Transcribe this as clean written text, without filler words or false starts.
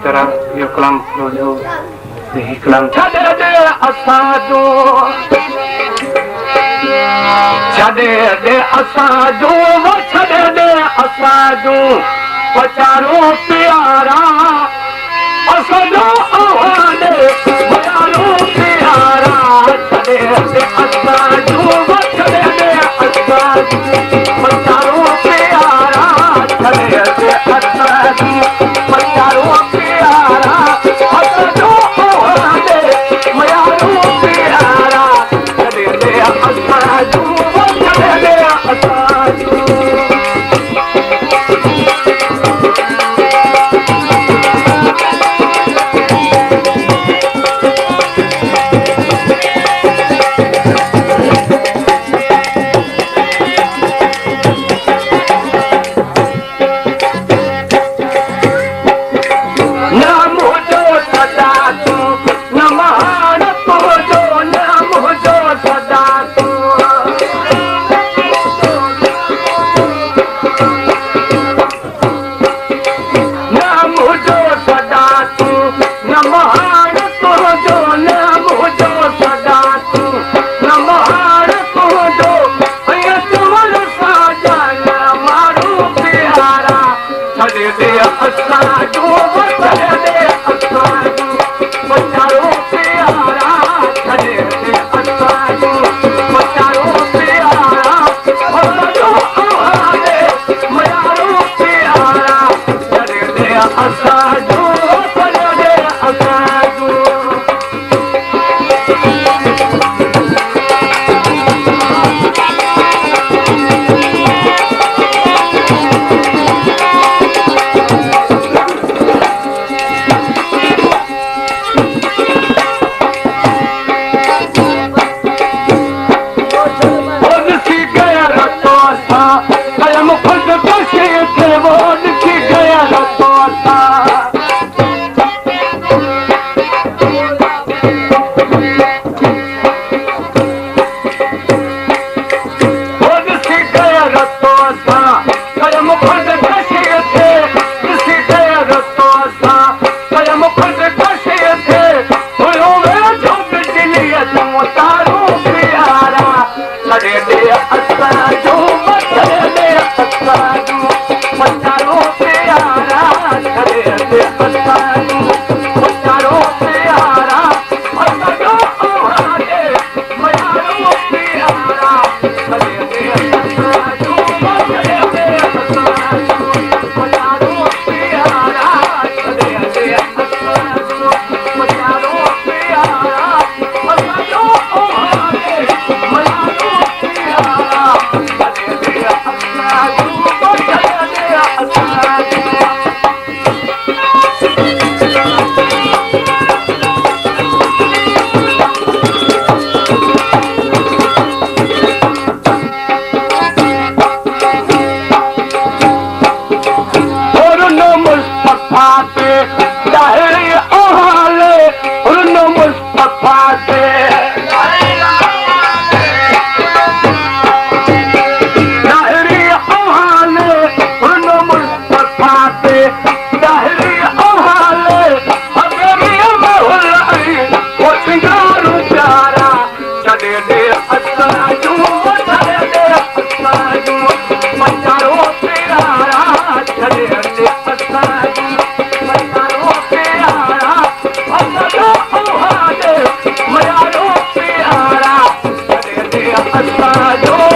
तरह यो कलाम रोजो यही कलाम छड़े दे असाजो वो छड़े दे असाजो पचारो प्यारा असाजो आवाने प्यारो प्यारा छड़े दे असाजो वो छड़े दे असाजो पचारो प्यारा छड़े दे असाजो पचारो प्यारा असाजो आवाने प्यारो प्यारा छड़े दे असाजो वो छड़े दे असाजो जो